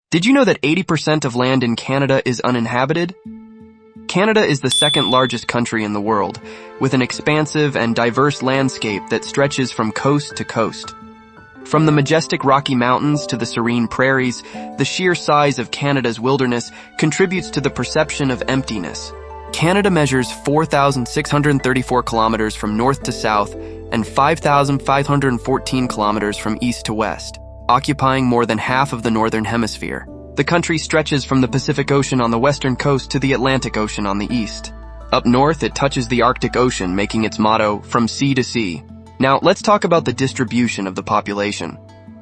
Did you know that 80% of land in Canada is uninhabited? Canada is the second largest country in the world, with an expansive and diverse landscape that stretches from coast to coast. From the majestic Rocky Mountains to the serene prairies, the sheer size of Canada's wilderness contributes to the perception of emptiness. Canada measures 4,634 kilometers from north to south and 5,514 kilometers from east to west, occupying more than half of the northern hemisphere. The country stretches from the Pacific Ocean on the western coast to the Atlantic Ocean on the east. Up north, it touches the Arctic Ocean, making its motto, "From sea to sea." Now, let's talk about the distribution of the population.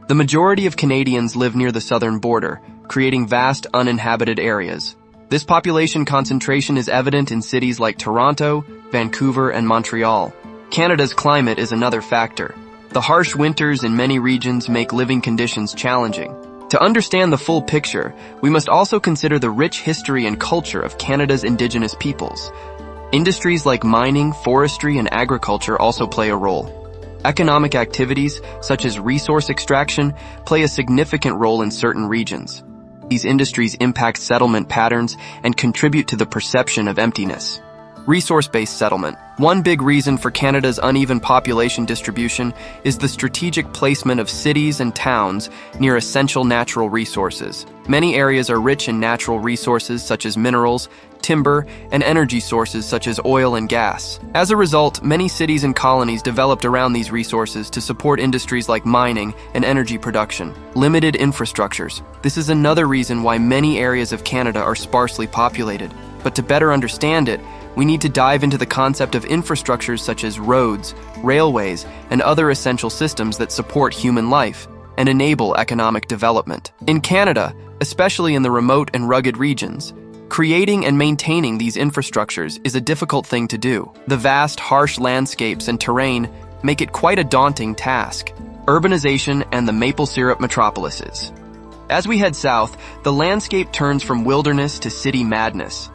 The majority of Canadians live near the southern border, creating vast uninhabited areas. This population concentration is evident in cities like Toronto, Vancouver, and Montreal. Canada's climate is another factor. The harsh winters in many regions make living conditions challenging. To understand the full picture, we must also consider the rich history and culture of Canada's Indigenous peoples. Industries like mining, forestry, and agriculture also play a role. Economic activities, such as resource extraction, play a significant role in certain regions. These industries impact settlement patterns and contribute to the perception of emptiness. Resource-based settlement. One big reason for Canada's uneven population distribution is the strategic placement of cities and towns near essential natural resources. Many areas are rich in natural resources such as minerals, timber, and energy sources such as oil and gas. As a result, many cities and colonies developed around these resources to support industries like mining and energy production. Limited infrastructures. This is another reason why many areas of Canada are sparsely populated. But to better understand it, we need to dive into the concept of infrastructures such as roads, railways, and other essential systems that support human life and enable economic development. In Canada, especially in the remote and rugged regions, creating and maintaining these infrastructures is a difficult thing to do. The vast, harsh landscapes and terrain make it quite a daunting task. Urbanization and the maple syrup metropolises. As we head south, the landscape turns from wilderness to city madness.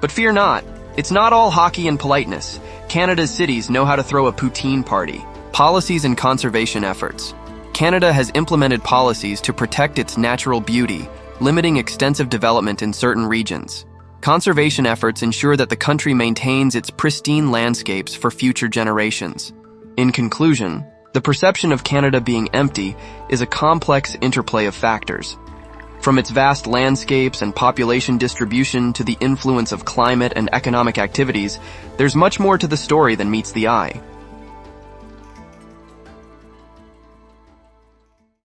But fear not. It's not all hockey and politeness. Canada's cities know how to throw a poutine party. Policies and conservation efforts. Canada has implemented policies to protect its natural beauty, limiting extensive development in certain regions. Conservation efforts ensure that the country maintains its pristine landscapes for future generations. In conclusion, the perception of Canada being empty is a complex interplay of factors. From its vast landscapes and population distribution to the influence of climate and economic activities, there's much more to the story than meets the eye.